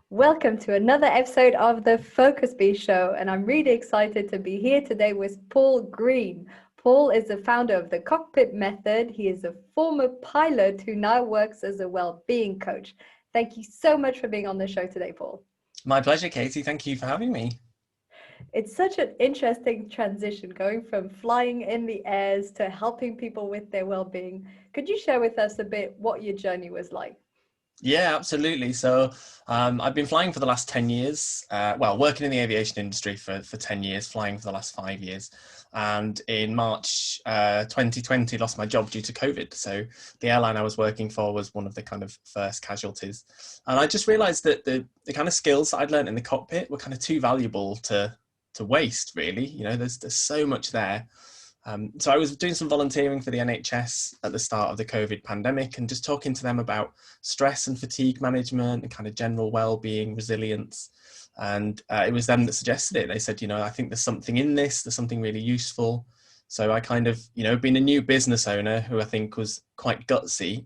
Welcome to another episode of the Focus Bee Show, and I'm really excited to be here today with Paul Green. Paul is the founder of the Cockpit Method. He is a former pilot who now works as a well-being coach. Thank you so much for being on the show today, Paul. My pleasure, Katie. Thank you for having me. It's such an interesting transition going from flying in the airs to helping people with their well-being. Could you share with us a bit what your journey was like? Yeah, absolutely. So I've been flying for the last 10 years, working in the aviation industry for 10 years, flying for the last 5 years. And in March 2020, lost my job due to COVID. So the airline I was working for was one of the kind of first casualties. And I just realized that the kind of skills that I'd learned in the cockpit were kind of too valuable to waste, really. You know, there's so much there. So I was doing some volunteering for the NHS at the start of the COVID pandemic and just talking to them about stress and fatigue management and kind of general well-being, resilience. And it was them that suggested it. They said, I think there's something in this, there's something really useful. So I kind of, being a new business owner who I think was quite gutsy,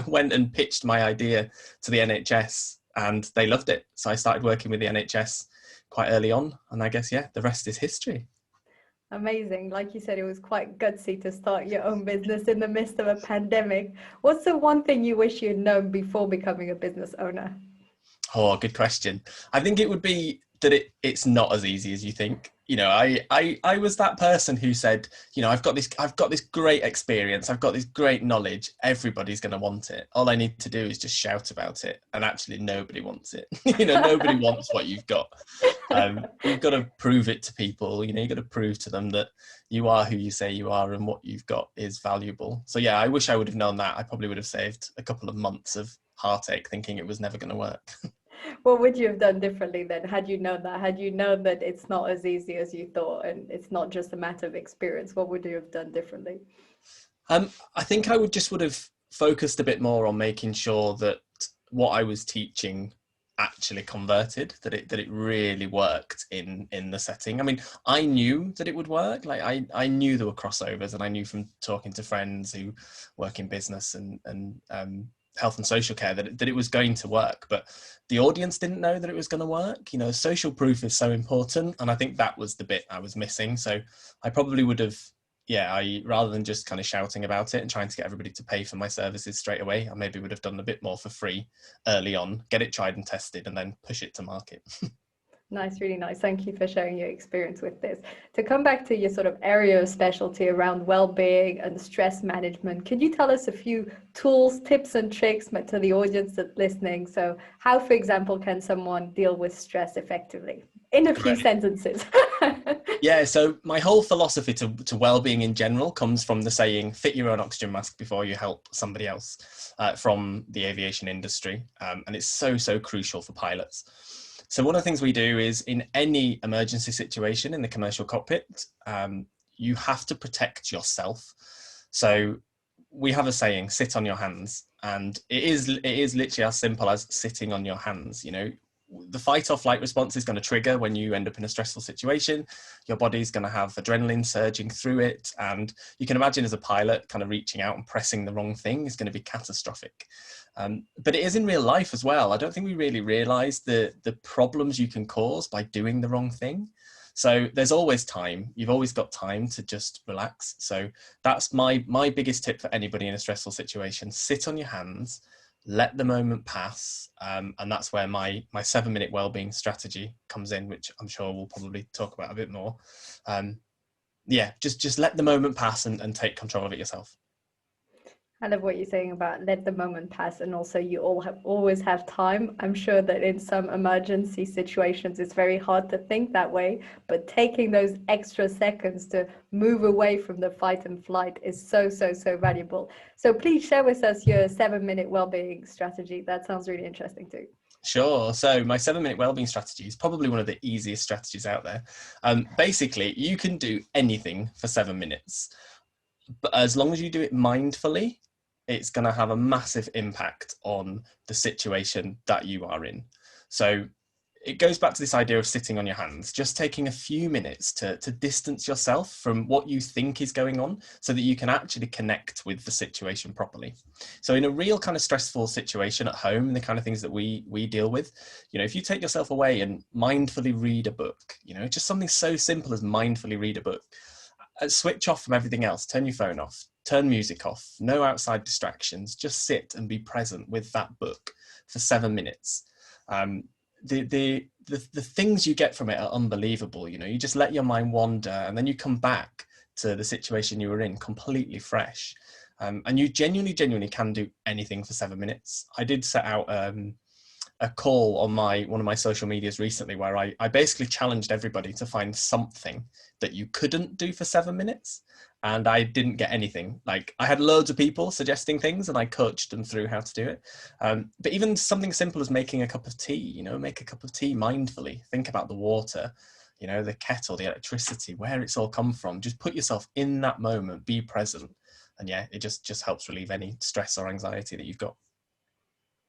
went and pitched my idea to the NHS and they loved it. So I started working with the NHS quite early on. And I guess, the rest is history. Amazing. Like you said, it was quite gutsy to start your own business in the midst of a pandemic. What's the one thing you wish you'd known before becoming a business owner? Oh, good question. I think it would be that it's not as easy as you think. I was that person who said, I've got this great experience, I've got this great knowledge, everybody's going to want it. All I need to do is just shout about it, and actually nobody wants it. Nobody wants what you've got. You've got to prove it to people. You've got to prove to them that you are who you say you are and what you've got is valuable. So yeah, I wish I would have known that. I probably would have saved a couple of months of heartache thinking it was never going to work. What would you have done differently then? Had you known that? Had you known that it's not as easy as you thought and it's not just a matter of experience, what would you have done differently? I think I would have focused a bit more on making sure that what I was teaching actually converted, that it really worked in the setting. I mean, I knew that it would work. Like I knew there were crossovers, and I knew from talking to friends who work in business and health and social care that it was going to work, but the audience didn't know that it was going to work. Social proof is so important, and I think that was the bit I was missing. So I probably would have, rather than just kind of shouting about it and trying to get everybody to pay for my services straight away, I maybe would have done a bit more for free early on, get it tried and tested, and then push it to market. Nice, really nice. Thank you for sharing your experience with this. To come back to your sort of area of specialty around well-being and stress management, could you tell us a few tools, tips and tricks to the audience that's listening? So how, for example, can someone deal with stress effectively? In a few sentences. Yeah, so my whole philosophy to well-being in general comes from the saying, fit your own oxygen mask before you help somebody else, from the aviation industry. And it's so crucial for pilots. So one of the things we do is in any emergency situation in the commercial cockpit, you have to protect yourself. So we have a saying, sit on your hands. And it is literally as simple as sitting on your hands. The fight or flight response is going to trigger when you end up in a stressful situation. Your body's going to have adrenaline surging through it. And you can imagine as a pilot kind of reaching out and pressing the wrong thing is going to be catastrophic. But it is in real life as well. I don't think we really realize the problems you can cause by doing the wrong thing. So there's always time. You've always got time to just relax. So that's my biggest tip for anybody in a stressful situation. Sit on your hands, let the moment pass. And that's where my 7-minute wellbeing strategy comes in, which I'm sure we'll probably talk about a bit more. Just let the moment pass and take control of it yourself. I love what you're saying about let the moment pass, and also you always have time. I'm sure that in some emergency situations it's very hard to think that way, but taking those extra seconds to move away from the fight and flight is so valuable. So please share with us your 7-minute wellbeing strategy. That sounds really interesting too. Sure. So my 7-minute wellbeing strategy is probably one of the easiest strategies out there. Basically, you can do anything for 7 minutes, but as long as you do it mindfully, it's going to have a massive impact on the situation that you are in. So it goes back to this idea of sitting on your hands, just taking a few minutes to distance yourself from what you think is going on so that you can actually connect with the situation properly. So in a real kind of stressful situation at home, the kind of things that we deal with, you know, if you take yourself away and mindfully read a book, you know, just something so simple as mindfully read a book, switch off from everything else, turn your phone off, turn music off, no outside distractions, just sit and be present with that book for 7 minutes. The things you get from it are unbelievable. You know, you just let your mind wander and then you come back to the situation you were in completely fresh. And you genuinely can do anything for 7 minutes. I did set out a call on one of my social medias recently where I basically challenged everybody to find something that you couldn't do for 7 minutes. And I didn't get anything. Like, I had loads of people suggesting things and I coached them through how to do it. But even something simple as making a cup of tea, you know, make a cup of tea mindfully, think about the water, you know, the kettle, the electricity, where it's all come from. Just put yourself in that moment, be present. And yeah, it just helps relieve any stress or anxiety that you've got.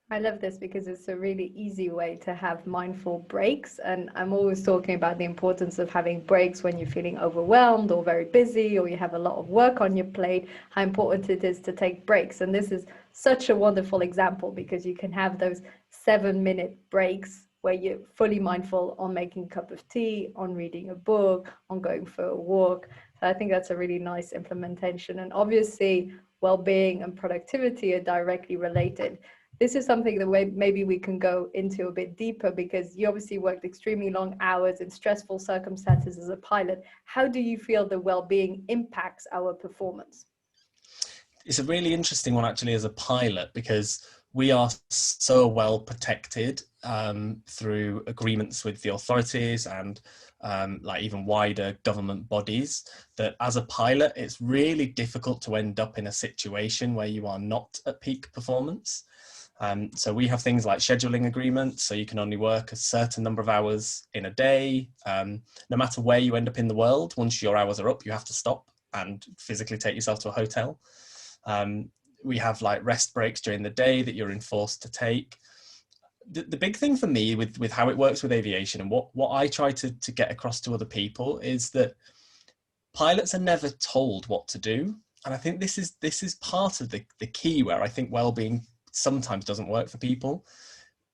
I love this because it's a really easy way to have mindful breaks. And I'm always talking about the importance of having breaks when you're feeling overwhelmed or very busy or you have a lot of work on your plate, how important it is to take breaks. And this is such a wonderful example because you can have those 7-minute breaks where you're fully mindful on making a cup of tea, on reading a book, on going for a walk. So I think that's a really nice implementation. And obviously, well-being and productivity are directly related. This is something that maybe we can go into a bit deeper because you obviously worked extremely long hours in stressful circumstances as a pilot. How do you feel the well-being impacts our performance? It's a really interesting one actually as a pilot because we are so well protected through agreements with the authorities and like even wider government bodies that as a pilot, it's really difficult to end up in a situation where you are not at peak performance. So we have things like scheduling agreements, so you can only work a certain number of hours in a day. No matter where you end up in the world, once your hours are up, you have to stop and physically take yourself to a hotel. We have like rest breaks during the day that you're enforced to take. The big thing for me with how it works with aviation and what I try to get across to other people is that pilots are never told what to do. And I think this is part of the key where I think well-being sometimes doesn't work for people.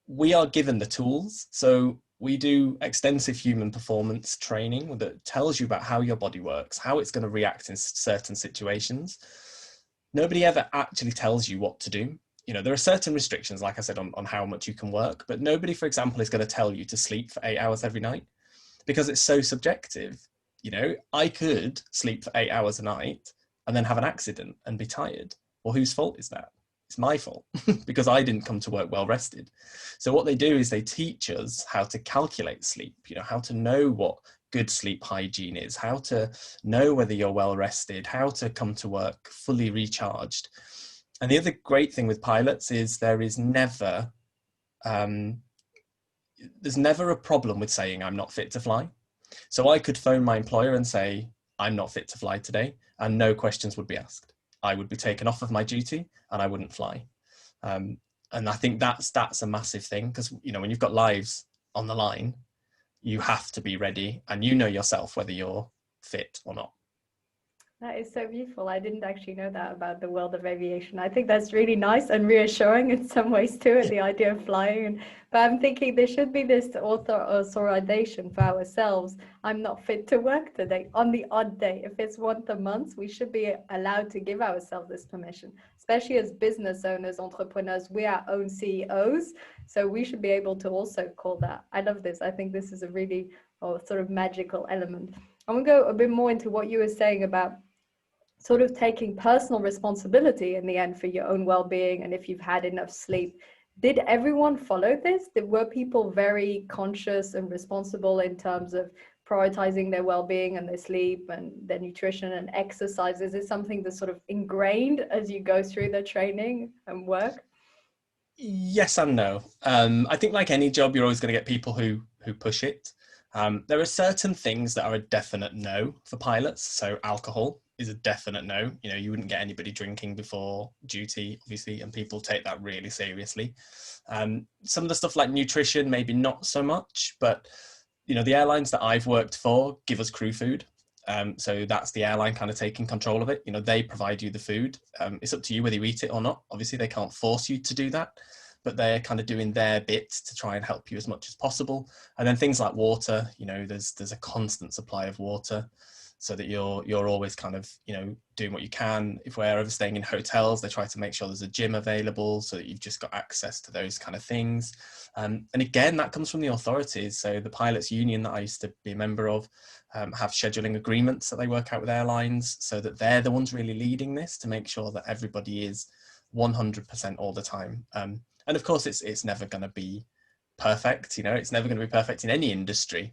We are given the tools. So we do extensive human performance training that tells you about how your body works, how it's going to react in certain situations. Nobody ever actually tells you what to do. You know, there are certain restrictions, like I said, on how much you can work, but nobody, for example, is going to tell you to sleep for 8 hours every night because it's so subjective. You know, I could sleep for 8 hours a night and then have an accident and be tired. Well, whose fault is that? It's my fault because I didn't come to work well rested. So what they do is they teach us how to calculate sleep, you know, how to know what good sleep hygiene is, how to know whether you're well rested, how to come to work fully recharged. And the other great thing with pilots is there's never a problem with saying I'm not fit to fly. So I could phone my employer and say, I'm not fit to fly today, and no questions would be asked. I would be taken off of my duty and I wouldn't fly. And I think that's a massive thing because, you know, when you've got lives on the line, you have to be ready and you know yourself whether you're fit or not. That is so beautiful. I didn't actually know that about the world of aviation. I think that's really nice and reassuring in some ways too, the idea of flying. But I'm thinking there should be this authorization for ourselves. I'm not fit to work today on the odd day. If it's once a month, we should be allowed to give ourselves this permission, especially as business owners, entrepreneurs, we are our own CEOs. So we should be able to also call that. I love this. I think this is a really sort of magical element. I want to go a bit more into what you were saying about sort of taking personal responsibility in the end for your own well-being and if you've had enough sleep. Did everyone follow this? Were people very conscious and responsible in terms of prioritizing their well-being and their sleep and their nutrition and exercise? Is it something that's sort of ingrained as you go through the training and work? Yes and no. I think like any job, you're always going to get people who push it. There are certain things that are a definite no for pilots. So alcohol, is a definite no. You know, you wouldn't get anybody drinking before duty, obviously, and people take that really seriously. Some of the stuff like nutrition, maybe not so much, but you know, the airlines that I've worked for give us crew food. So that's the airline kind of taking control of it. You know, they provide you the food. It's up to you whether you eat it or not. Obviously, they can't force you to do that, but they're kind of doing their bit to try and help you as much as possible. And then things like water, you know, there's a constant supply of water, so that you're always kind of, you know, doing what you can. If we're ever staying in hotels, they try to make sure there's a gym available so that you've just got access to those kind of things. And again, that comes from the authorities. So the pilots union that I used to be a member of have scheduling agreements that they work out with airlines, so that they're the ones really leading this to make sure that everybody is 100% all the time. And of course, it's never going to be perfect. You know, it's never going to be perfect in any industry,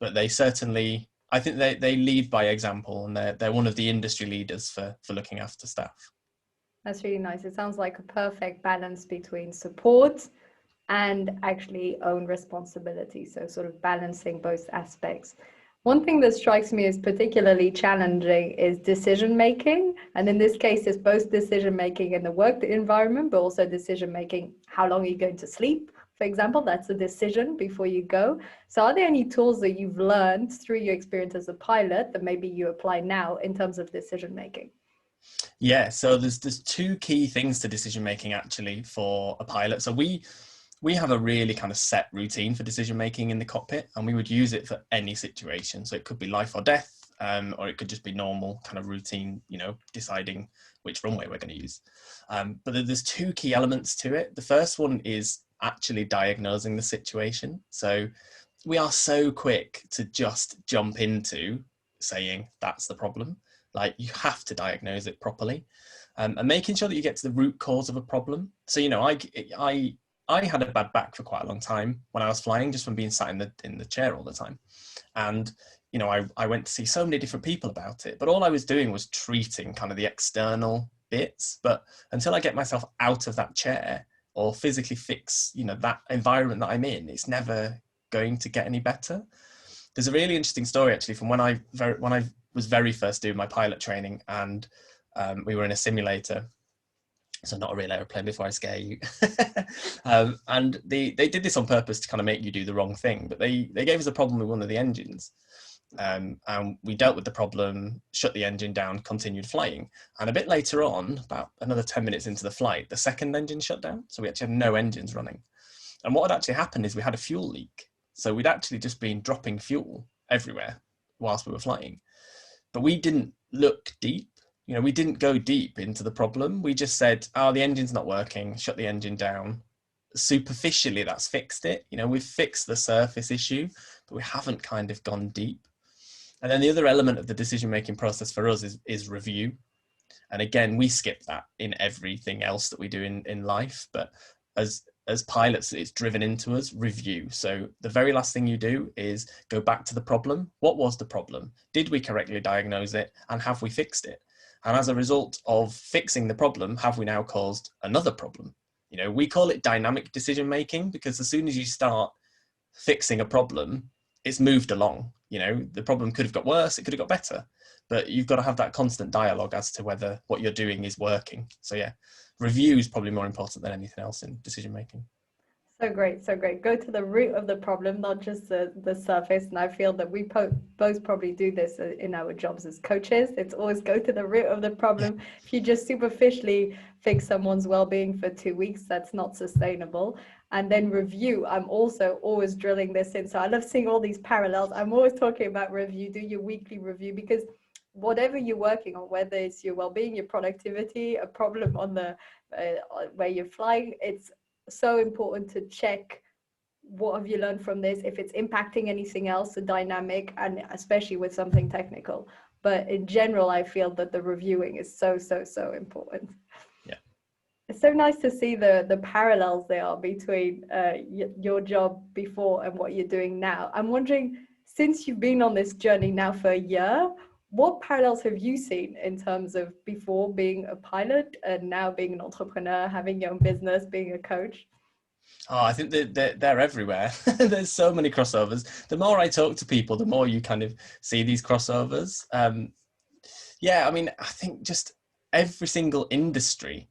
but they certainly, I think they lead by example, and they're one of the industry leaders for looking after staff. That's really nice. It sounds like a perfect balance between support and actually own responsibility. So sort of balancing both aspects. One thing that strikes me as particularly challenging is decision making. And in this case, it's both decision making in the work environment, but also decision making, how long are you going to sleep? For example, that's a decision before you go. So are there any tools that you've learned through your experience as a pilot that maybe you apply now in terms of decision making? Yeah, so there's two key things to decision making actually for a pilot. So we have a really kind of set routine for decision making in the cockpit, and we would use it for any situation. So it could be life or death, or it could just be normal kind of routine, you know, deciding which runway we're going to use. But there's two key elements to it. The first one is actually diagnosing the situation. So we are so quick to just jump into saying that's the problem. Like, you have to diagnose it properly, and making sure that you get to the root cause of a problem. So, you know, I had a bad back for quite a long time when I was flying, just from being sat in the chair all the time. And, you know, I went to see so many different people about it, but all I was doing was treating kind of the external bits. But until I get myself out of that chair or physically fix, you know, that environment that I'm in, it's never going to get any better. There's a really interesting story actually from when I was very first doing my pilot training, and we were in a simulator. So not a real aeroplane, before I scare you. And they did this on purpose to kind of make you do the wrong thing. But they gave us a problem with one of the engines. And we dealt with the problem, shut the engine down, continued flying. And a bit later on, about another 10 minutes into the flight, the second engine shut down. So we actually had no engines running. And what had actually happened is we had a fuel leak. So we'd actually just been dropping fuel everywhere whilst we were flying. But we didn't look deep. You know, we didn't go deep into the problem. We just said, oh, the engine's not working, shut the engine down. Superficially, that's fixed it. You know, we've fixed the surface issue, but we haven't kind of gone deep. And then the other element of the decision-making process for us is review. And again, we skip that in everything else that we do in life. But as pilots, it's driven into us, review. So the very last thing you do is go back to the problem. What was the problem? Did we correctly diagnose it? And have we fixed it? And as a result of fixing the problem, have we now caused another problem? You know, we call it dynamic decision making, because as soon as you start fixing a problem, it's moved along. You know, the problem could have got worse, it could have got better, but you've got to have that constant dialogue as to whether what you're doing is working. So yeah, review is probably more important than anything else in decision making. So great, so great. Go to the root of the problem, not just the surface. And I feel that we both probably do this in our jobs as coaches. It's always go to the root of the problem. If you just superficially fix someone's well-being for 2 weeks, that's not sustainable. And then review. I'm also always drilling this in. So I love seeing all these parallels. I'm always talking about review. Do your weekly review, because whatever you're working on, whether it's your well-being, your productivity, a problem on the where you're flying, it's so important to check what have you learned from this, if it's impacting anything else, the dynamic, and especially with something technical. But in general, I feel that the reviewing is so important. Yeah, it's so nice to see the parallels there are between your job before and what you're doing now. I'm wondering, since you've been on this journey now for a year, what parallels have you seen in terms of before being a pilot and now being an entrepreneur, having your own business, being a coach? Oh, I think they're everywhere. There's so many crossovers. The more I talk to people, the more you kind of see these crossovers. Yeah, I mean, I think just every single industry,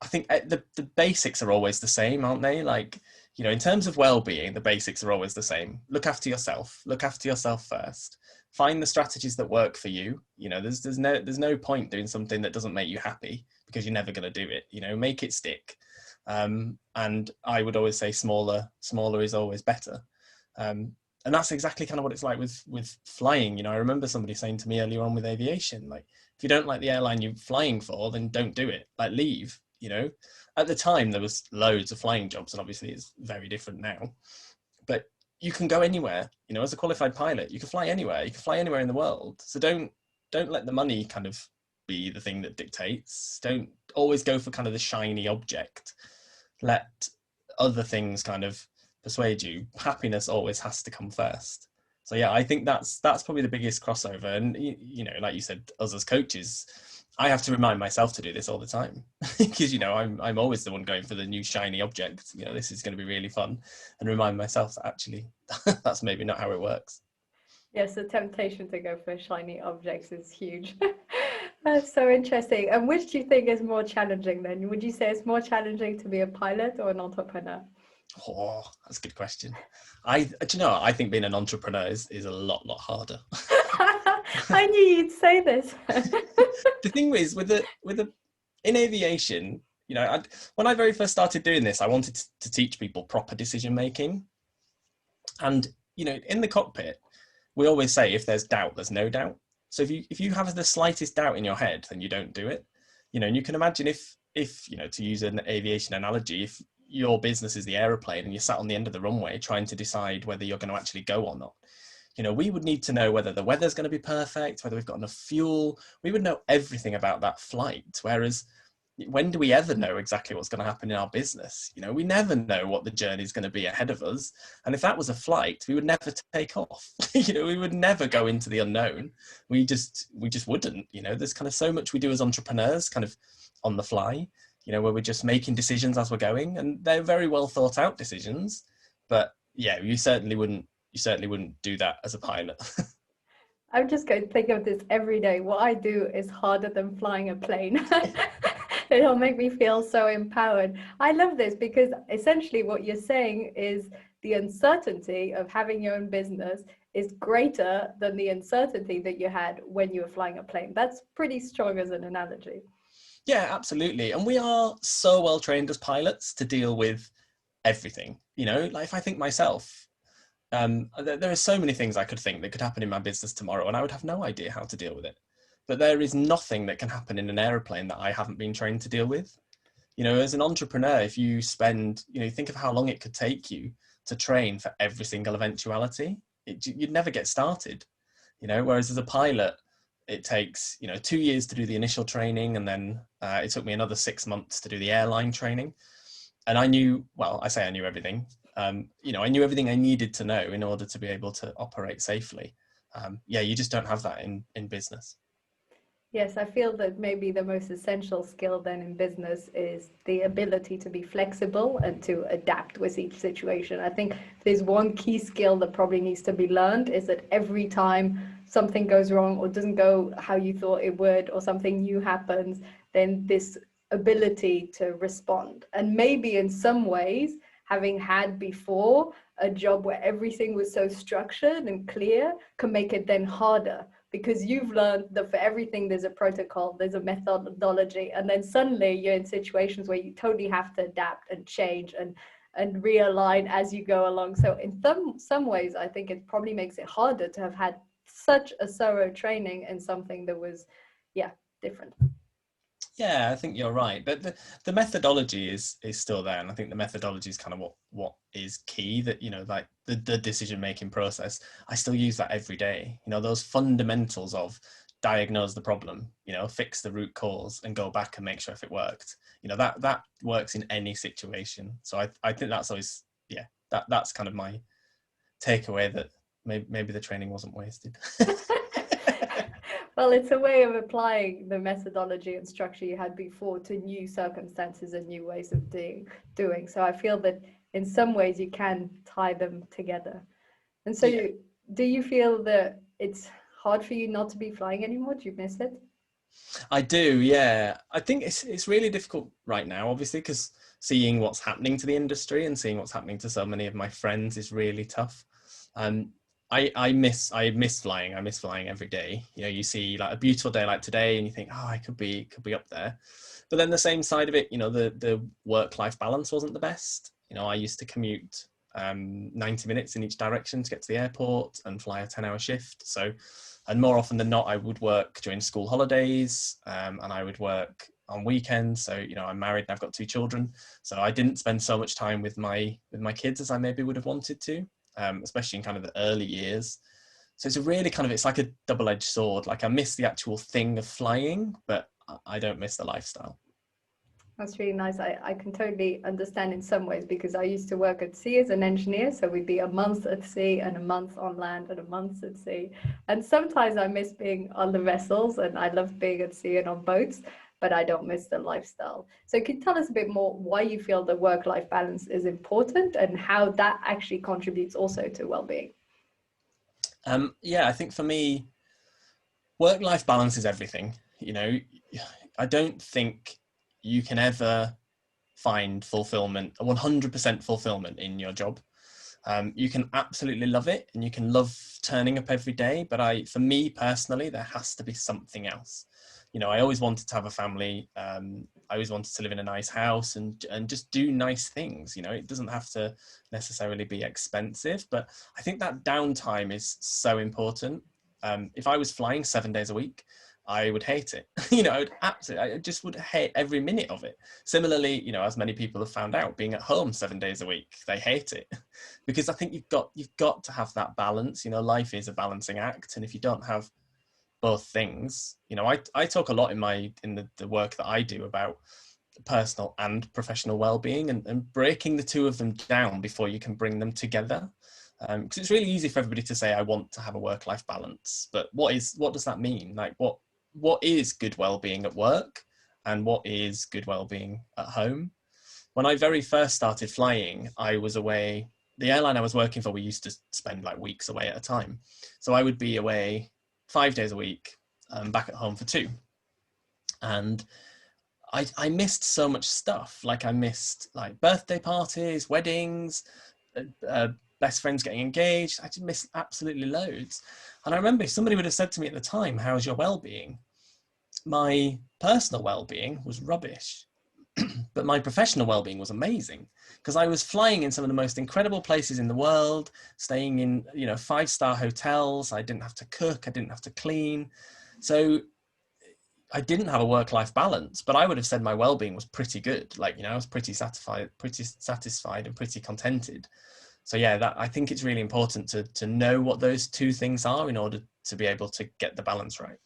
I think the basics are always the same, aren't they? Like, in terms of well-being, the basics are always the same. Look after yourself. Look after yourself first. Find the strategies that work for you. There's no point doing something that doesn't make you happy, because you're never going to do it. Make it stick. And I would always say smaller is always better. And that's exactly kind of what it's like with flying. I remember somebody saying to me earlier on with aviation, like, if you don't like the airline you're flying for, then don't do it. Like, leave. At the time there was loads of flying jobs, and obviously it's very different now. But you can go anywhere. As a qualified pilot, you can fly anywhere. You can fly anywhere in the world. So don't let the money kind of be the thing that dictates. Don't always go for kind of the shiny object. Let other things kind of persuade you. Happiness always has to come first. So yeah, I think that's probably the biggest crossover. And like you said, us as coaches, I have to remind myself to do this all the time, because I'm always the one going for the new shiny object. This is going to be really fun, and remind myself that actually that's maybe not how it works. Yes, the temptation to go for shiny objects is huge. That's so interesting. And which do you think is more challenging then? Would you say it's more challenging to be a pilot or an entrepreneur? Oh, that's a good question. I think being an entrepreneur is a lot harder. I knew you'd say this. The thing is, in aviation, when I very first started doing this, I wanted to teach people proper decision making. And in the cockpit, we always say, if there's doubt, there's no doubt. So if you have the slightest doubt in your head, then you don't do it. And you can imagine if to use an aviation analogy, if your business is the aeroplane and you're sat on the end of the runway trying to decide whether you're going to actually go or not, we would need to know whether the weather's going to be perfect, whether we've got enough fuel. We would know everything about that flight. Whereas, when do we ever know exactly what's going to happen in our business? We never know what the journey is going to be ahead of us. And if that was a flight, we would never take off. We would never go into the unknown. We just wouldn't. There's kind of so much we do as entrepreneurs, kind of on the fly, where we're just making decisions as we're going, and they're very well thought out decisions. But yeah, you certainly wouldn't do that as a pilot. I'm just going to think of this every day. What I do is harder than flying a plane. It'll make me feel so empowered. I love this because essentially what you're saying is the uncertainty of having your own business is greater than the uncertainty that you had when you were flying a plane. That's pretty strong as an analogy. Yeah, absolutely. And we are so well trained as pilots to deal with everything. Like, if I think myself, there are so many things I could think that could happen in my business tomorrow, and I would have no idea how to deal with it. But there is nothing that can happen in an aeroplane that I haven't been trained to deal with. As an entrepreneur, if you spend, think of how long it could take you to train for every single eventuality, you'd never get started. Whereas as a pilot, it takes 2 years to do the initial training, and then it took me another 6 months to do the airline training. And I knew everything. I knew everything I needed to know in order to be able to operate safely. You just don't have that in business. Yes, I feel that maybe the most essential skill then in business is the ability to be flexible and to adapt with each situation. I think there's one key skill that probably needs to be learned, is that every time something goes wrong or doesn't go how you thought it would, or something new happens, then this ability to respond. And maybe in some ways, having had before a job where everything was so structured and clear can make it then harder, because you've learned that for everything there's a protocol, there's a methodology, and then suddenly you're in situations where you totally have to adapt and change and realign as you go along. So in some ways, I think it probably makes it harder to have had such a thorough training in something that was, different. Yeah, I think you're right, but the methodology is still there, and I think the methodology is kind of what is key. That like the decision making process, I still use that every day. Those fundamentals of diagnose the problem, fix the root cause, and go back and make sure if it worked. That works in any situation. So I think that's always that's kind of my takeaway, that maybe the training wasn't wasted. Well, it's a way of applying the methodology and structure you had before to new circumstances and new ways of doing. So I feel that in some ways you can tie them together. And so do you feel that it's hard for you not to be flying anymore? Do you miss it? I do, yeah. I think it's really difficult right now, obviously, because seeing what's happening to the industry and seeing what's happening to so many of my friends is really tough. Um, I miss flying. I miss flying every day. You know, you see like a beautiful day like today, and you think, oh, I could be up there. But then the same side of it, you know, the work-life balance wasn't the best. You know, I used to commute 90 minutes in each direction to get to the airport and fly a 10-hour shift. So, and more often than not, I would work during school holidays, and I would work on weekends. So, you know, I'm married and I've got 2 children. So I didn't spend so much time with my kids as I maybe would have wanted to, especially in kind of the early years. So it's a really kind of, it's like a double-edged sword. Like I miss the actual thing of flying, but I don't miss the lifestyle. That's really nice. I can totally understand in some ways, because I used to work at sea as an engineer. So we'd be a month at sea and a month on land and a month at sea. And sometimes I miss being on the vessels, and I love being at sea and on boats, but I don't miss the lifestyle. So can you tell us a bit more why you feel the work-life balance is important and how that actually contributes also to well-being? Yeah, I think for me, work-life balance is everything. You know, I don't think you can ever find fulfillment, 100% fulfillment in your job. You can absolutely love it and you can love turning up every day, but for me personally, there has to be something else. You know, I always wanted to have a family. I always wanted to live in a nice house and just do nice things. You know, it doesn't have to necessarily be expensive, but I think that downtime is so important. If I was flying 7 days a week, I would hate it. You know, I just would hate every minute of it. Similarly, you know, as many people have found out, being at home 7 days a week, they hate it because I think you've got to have that balance. You know, life is a balancing act, and if you don't have both things, you know, I talk a lot in the work that I do about personal and professional well-being, and breaking the two of them down before you can bring them together. Because it's really easy for everybody to say, I want to have a work-life balance, but what does that mean? Like what is good well-being at work and what is good well-being at home? When I very first started flying, I was away. The airline I was working for, we used to spend like weeks away at a time. So I would be away 5 days a week, back at home for 2. And I missed so much stuff. Like I missed like birthday parties, weddings, best friends getting engaged. I just missed absolutely loads. And I remember somebody would have said to me at the time, how's your well-being? My personal well-being was rubbish, but my professional well-being was amazing because I was flying in some of the most incredible places in the world, staying in, you know, 5-star hotels. I didn't have to cook. I didn't have to clean. So I didn't have a work-life balance, but I would have said my well-being was pretty good. Like, you know, I was pretty satisfied and pretty contented. So yeah, that I think it's really important to know what those two things are in order to be able to get the balance right.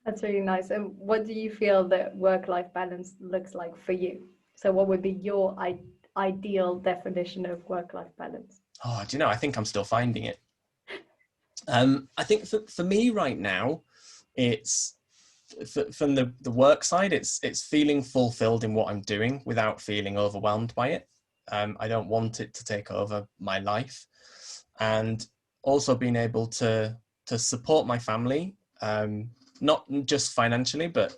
That's really nice. And what do you feel that work-life balance looks like for you? So what would be your ideal definition of work-life balance? Oh, do you know, I think I'm still finding it. I think for me right now, it's from the work side, it's feeling fulfilled in what I'm doing without feeling overwhelmed by it. I don't want it to take over my life, and also being able to support my family, not just financially, but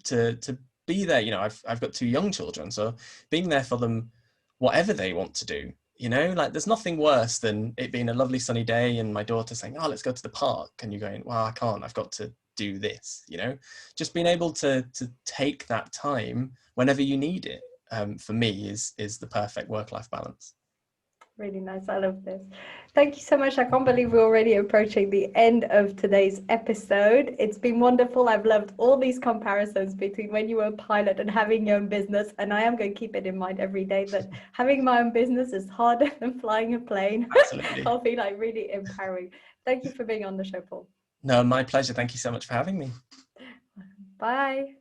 to be there. You know, I've got 2 young children, so being there for them, whatever they want to do. You know, like there's nothing worse than it being a lovely sunny day and my daughter saying, "Oh, let's go to the park," and you're going, "Well, I can't. I've got to do this." You know, just being able to take that time whenever you need it, for me is the perfect work-life balance. Really nice. I love this. Thank you so much. I can't believe we're already approaching the end of today's episode. It's been wonderful. I've loved all these comparisons between when you were a pilot and having your own business. And I am going to keep it in mind every day that having my own business is harder than flying a plane. Absolutely. I'll be like really empowering. Thank you for being on the show, Paul. No, my pleasure. Thank you so much for having me. Bye.